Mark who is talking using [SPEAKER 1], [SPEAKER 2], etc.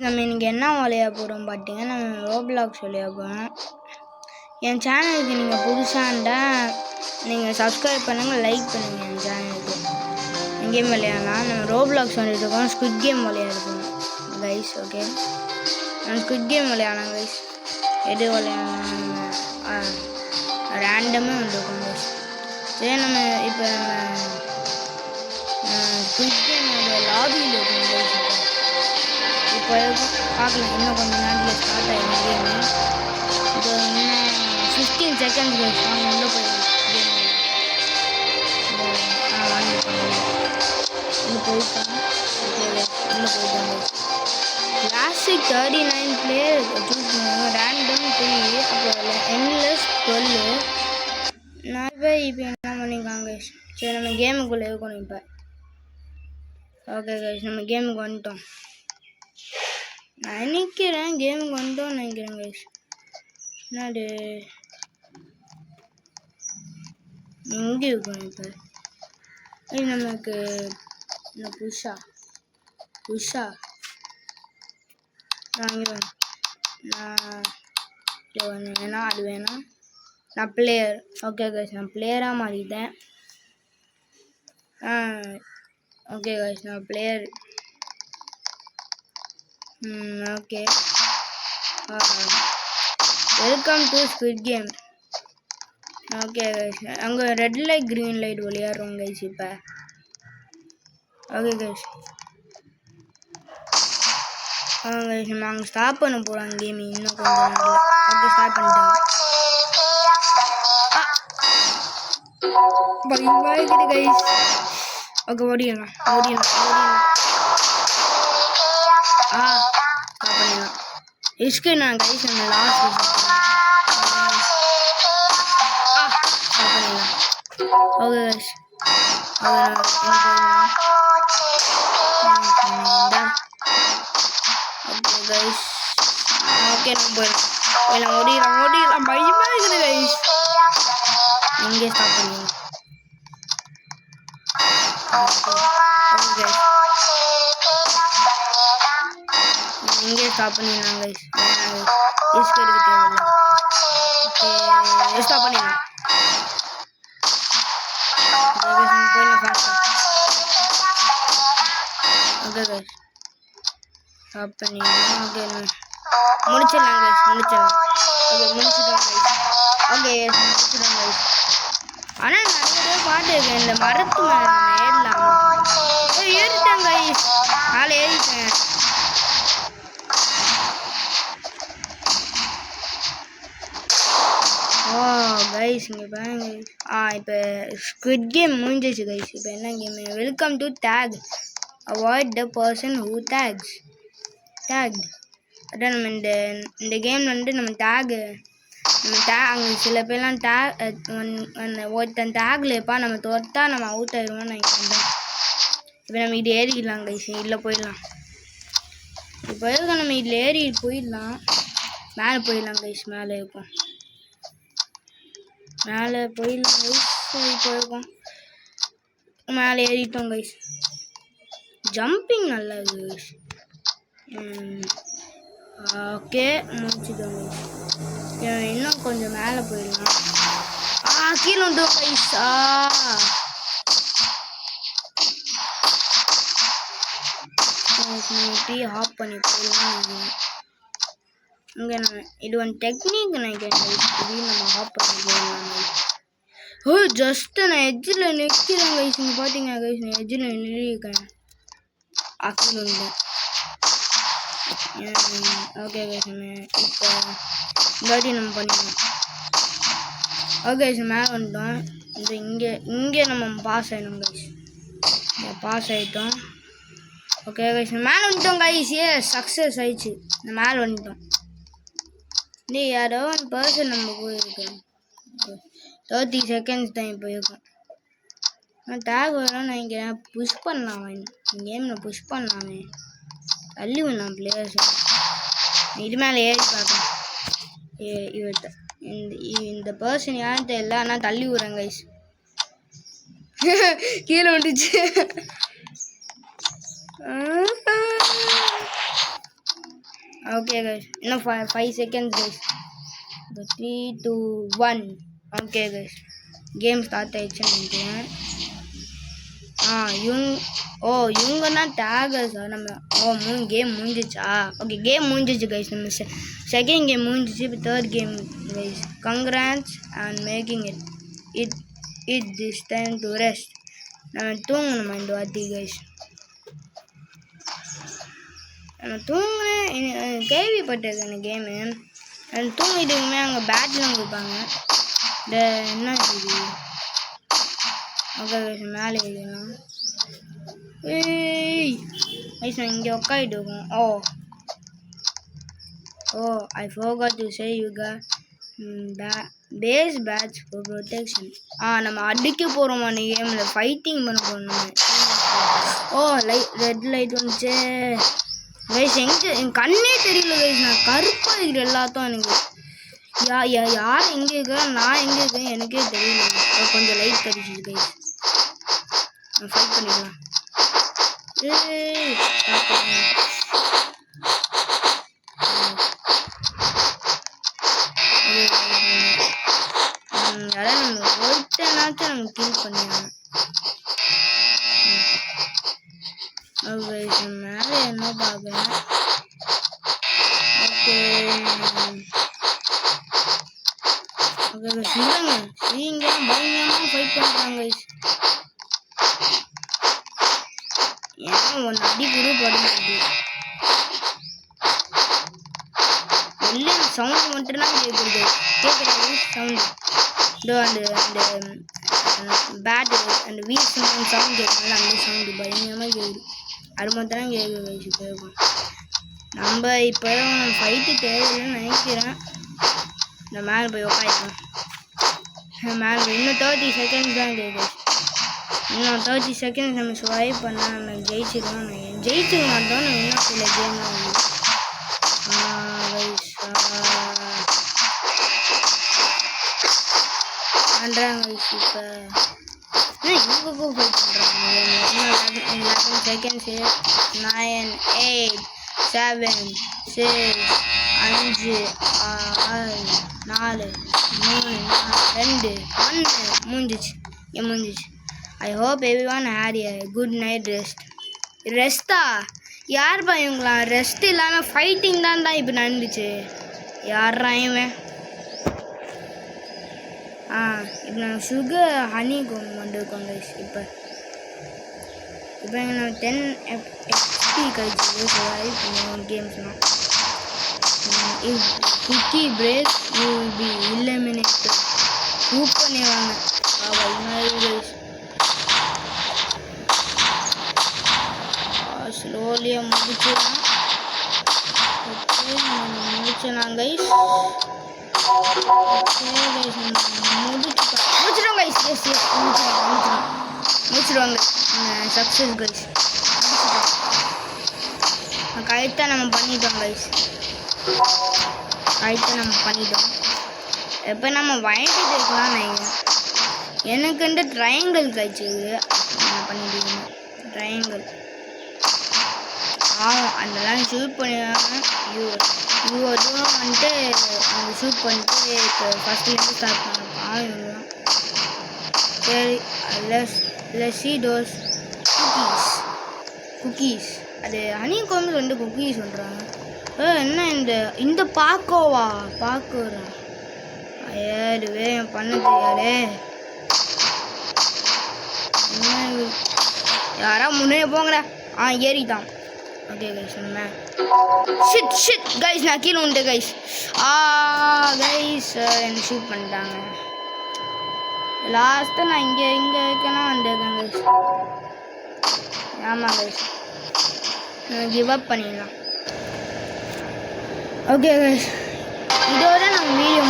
[SPEAKER 1] நம்ம இன்னைக்கு என்ன விளையாட போகிறோம் பார்த்தீங்கன்னா, நம்ம ரோப்ளாக்ஸ் விளையாட போகிறோம். என் சேனலுக்கு நீங்கள் புதுசாக இருந்தால் நீங்கள் சப்ஸ்கிரைப் பண்ணுங்கள், லைக் பண்ணுங்கள். என் சேனலுக்கு கேம் விளையாடலாம். நம்ம ரோப்ளாக்ஸ் வந்துட்டு இருக்கோம். ஸ்குவிட் கேம் விளையாடுறோம் கைஸ். ஓகே, நம்ம ஸ்குவிட் கேம் விளையாடலாம் கைஸ். எது விளையாடலாம்? ரேண்டமாக வந்துருக்கோம் கைஸ். சரி, நம்ம இப்போ ஸ்குவிட் கேமோட லாபியில் இருக்கோம் கைஸ். இப்போ பார்க்கலாம், இன்னும் கொஞ்சம் நேரத்தில் ஸ்டார்ட் ஆகிடும் கேமு. இப்போ இன்னும் 15 செகண்ட்ஸ் வாங்க உள்ளே போயிடலாம். கேம் வாங்கிட்டோம், உள்ளே போயிட்டோம். உள்ளே போயிட்டாங்க. கிளாசிக் 39 பிளேயர் சூஸ் பண்ணுவாங்க. ரேண்டம் 3, அப்புறம் என்லெஸ் 12. நிறைய இப்போ என்ன பண்ணியிருக்காங்க. சரி, நம்ம கேமுக்குள்ளே இருக்கணும் இப்போ. ஓகே கைஸ், நம்ம கேமுக்கு வந்துட்டோம். நினைக்கிறேன் கேமுக்கு வந்துட்டோம்னு நினைக்கிறேன் கைஸ். என்னது எங்கே இருக்கணும் இப்போ? நமக்கு என்ன புஷா நான் இங்கே நான் ஒன்று வேணாம், அது வேணாம். நான் பிளேயர். ஓகே கைஸ், நான் பிளேயராக மாறிட்டேன். ஓகே கைஸ், நான் player. Okay, welcome to squid game. Okay guys, அங்கே ரெட் லைட் க்ரீன் லைட் விளையாடுறோம் கைஸ் இப்போ. ஓகே கைஸ், கைஸ் நம்ம அங்கே ஸ்டாப் பண்ண போகிறோம் கேம் இன்னும் கொஞ்சம் நேரத்தில். ஓகே, ஸ்டார்ட் பண்ணிட்டாங்க. பயங்கர கைஸ். ஓகே, ஓடிடலாம். ஸ்டாப் பண்ணிடலாம். இஸ்க்கு நான் கைஸ் அந்த லாஸ்ட் ஸ்டாப் பண்ணிடலாம். Okay guys, okay guys. Okay, நம்ம போயிடலாம். ஓடிடலாம். பயமாக இருக்குது கைஸ். இங்கே ஸ்டாப் பண்ணிடலாம். ஓகே கைஸ், இங்கே ஸ்டாப் பண்ணிடலாம் கைஸ். இஸ்க்கு எடுக்க தேவையில்லை. ஓகே, ஸ்டாப் பண்ணிடலாம். போயிடலாம் ஃபாஸ்ட்டாக. ஓகே கைஸ், ஸ்டாப் பண்ணிடலாம். ஓகே, முடிச்சிடலாம் கைஸ். ஓகே, முடிச்சிடலாம் கைஸ். ஆனால் நிறைய பாட்டு இருக்கு. இந்த மரத்து மேலே நம்ம ஏறலாமா? ஏறிட்டேன் கைஸ். நாளை ஏறிட்டேன். கைஸ் இங்கே பாருங்க. இப்போ ஸ்குவிட் கேம் முடிஞ்சிச்சு கைஸ். இப்போ என்ன game? Welcome to take. Avoid the person who tagged. அதான் நம்ம இந்த கேம் வந்துட்டு நம்ம அங்கே சில பேர்லாம் ஒருத்தன் டேக்ல இருப்பா. நம்ம தொட்டா நம்ம அவுட் ஆயிடுவோம்னு நினைக்கிறேன். இப்போ நம்ம இது ஏறிடலாம் கைஸ். இதில் போயிடலாம். இப்போ எதுக்கு நம்ம இதில் ஏறி போயிடலாம். மேலே போயிடலாம் கைஸ். மேலே இருக்கும். மேலே போயிடலாம் கைஸ். இப்போ இருக்கும். மேலே ஏறிட்டோம் கைஸ். ஜம்பிங் நல்லா இருக்குது கைஸ். ஓகே, முடிச்சுட்டோம் கைஸ். இன்னும் கொஞ்சம் மேலே போயிடலாம். கீழே வந்துடும் கைஸ். ஆஃப் பண்ணி போயிடலாம். இங்கே நம்ம இது ஒன்று டெக்னிக் நினைக்கிறேன் கைஸ். இதையும் நம்ம ஆஃப் பண்ணி போயிடலாம். ஜஸ்ட்டு நான் எட்ஜில் நிற்கிறேன் கைஸ். இங்கே பார்த்தீங்கன்னா கைஸ், நான் எட்ஜில் நின்றுருக்கேன். கீழே வந்துடும். ஓகே கைஸ், நம்ம இப்போ இந்த வாட்டி நம்ம பண்ணிடலாம். ஓகே கைஸ், மேலே வந்துட்டோம். இங்கே நம்ம பாஸ் ஆகிடும் கைஸ். பாஸ் ஆகிட்டோம். ஓகே கைஸ், மேலே வந்துட்டோம் கைஸ். சக்ஸஸ் ஆயிடுச்சு. மேலே வந்துட்டோம். யாரோ ஒன் பர்சன் நம்ம போயிருக்கோம். 30 செகண்ட்ஸ் தான் இப்போ இருக்கும். டேக் வேணும்னு நினைக்கிறேன். புஷ் பண்ணலாமே கேமில். புஷ் பண்ணலாமே. தள்ளி விடலாம் பிளேயர்ஸ். இது மேலே ஏறி பார்க்கலாம். இந்த பர்சன் யாரும் தெரியல, ஆனால் தள்ளி விடுறேன் கைஸ். கீழே வந்துச்சு. ஓகே கைஸ் இன்னும் 5 seconds guys 3 2 1 okay guys game start ஆயிடுச்சுன்னு நினைக்கிறேன் இவங்கன்னா டேகர்ஸா நம்ம கேம் முடிஞ்சிச்சா ஓகே கேம் முடிஞ்சிச்சு கைஸ் நம்ம செகண்ட் கேம் முடிஞ்சிச்சு இப்போ third game guys congrats and making it this time to rest நம்ம தூங்கணுமா இந்த வாட்டி கைஸ் நான் தூங்குனேன் கேள்விப்பட்டிருக்கேன் அந்த கேமு அது தூங்கிட்டுமே அங்கே பேட்லாம் கொடுப்பாங்க இந்த என்ன இது ஓகே மேலே ஏறிடலாம் ஏய் கைஸ் நான் இங்கே உட்காந்துட்டு இருக்கோம் ஐ forgot to say you got base bats for protection நம்ம அடிக்க போகிறோம் அந்த கேமில் ஃபைட்டிங் பண்ண போகிறோம் நம்ம ரெட் லைட் வந்துச்சு கைஸ் எங்கே என் கண்ணே தெரியல கைஸ் நான் கருப்பாக இருக்கிற எல்லாத்தையும் எனக்கு யார் எங்கே இருக்கிறா நான் எங்கே இருக்கேன் எனக்கே தெரியல கொஞ்சம் லைட் கிடைச்சிது கைஸ் நான் ஃபைட் பண்ணிக்கலாம் யாராவது நம்ம ஒருத்தனாச்சும் நம்ம கில் பண்ணிடலாம் மேலே என்ன பார்க்குறேன் ஓகே சொல்லுங்க நீங்க பயங்கரமாக ஃபைட் பண்ணுறாங்க ஏன் ஒன்று அடி கூட படுது வெளியே சவுண்ட் மட்டும்தான் கேட்குறது கேட்குறாங்க சவுண்டு இதோ அந்த பேட்டு அந்த வீல் சவுண்ட் கேட்கல அந்த சவுண்டு பயங்கரமாக கேட்குது அது மட்டும் கேட்குது வயசு கேட்கும் நம்ம இப்போ ஃபைட்டு தேவையில்லைன்னு நினைக்கிறேன் இந்த மேலே போய் உட்காந்துக்கலாம் மேலே போய் இன்னும் 30 செகண்ட்ஸ் தான் கேட்குது இன்னும் 30 செகண்ட்ஸ் நம்ம ஸ்வைப் பண்ணால் நம்ம ஜெயிச்சிருவோம் ஜெயிச்சிக்க மாட்டோம் நம்ம இன்னும் சில கேம்லாம் வந்து பண்ணுறாங்க இப்போ இவங்களுக்கும் ஃபைட் பண்ணுறாங்க இன்னும் 11 செகண்ட்ஸு 9 8 7 6 5 6 4 3 2 1 முடிஞ்சிச்சு I hope everyone had a good night ரெஸ்ட்டா யார்ப்பா இவங்களாம் ரெஸ்ட் இல்லாமல் ஃபைட்டிங் தான் இப்போ நடந்துச்சு யாரா இவன் இப்போ நம்ம சுகர் ஹனி கொண்டிருக்கோம் கைஸ் இப்போ எங்கள் நம்ம 10 XP கழிச்சு சர்வைவ் பண்ணுவோம் கேம்ஸ்லாம் if cookie break you will be eliminated prove பண்ணிடுவாங்க ஸ்லோலியாக முடிச்சிடலாம் ஓகே நம்ம முடிச்சிடலாம் கைஸ் முடிச்சிடுவோம் கைஸ் முடிச்சிடுவாங்க சக்ஸஸ் கைஸ் கரெக்டாக நம்ம பண்ணிட்டோம் கைஸ் இப்போ நம்ம வாங்கிட்டு இருக்கலாம் நினைக்கிறேன் எனக்குன்ட்டு ட்ரையாங்கிள் கிடச்சிது பண்ணிட்டீங்க ட்ரையாங்கிள் அதெல்லாம் ஷூட் பண்ணிடுவாங்க இதுவும் வந்துட்டு அவங்க ஷூட் பண்ணிட்டு இப்போ ஃபஸ்ட்லேருந்து ஸ்டார்ட் பண்ண இவங்கலாம் சரி லெஸ்ஸி டோஸ் குக்கீஸ் அது ஹனி கோமில் வந்து குக்கீஸ் சொல்கிறாங்க என்ன இந்த பாக்கோவா ஏதுவே பண்ண தெரியாதே யாரா முன்னே போங்கடா ஏறிட்டான் ஓகே கைஸ் ஷிட் கைஸ் நான் கீழே உண்டு கைஸ் கைஸ் என்ன ஷூட் பண்ணிட்டாங்க லாஸ்ட்டாக நான் இங்கே வைக்கணும் வந்திருக்கேன் கைஸ் ஆமாம் கைஸ் கிவ் அப் பண்ணிடலாம் ஓகே கைஸ் இதோட நம்ம வீடியோ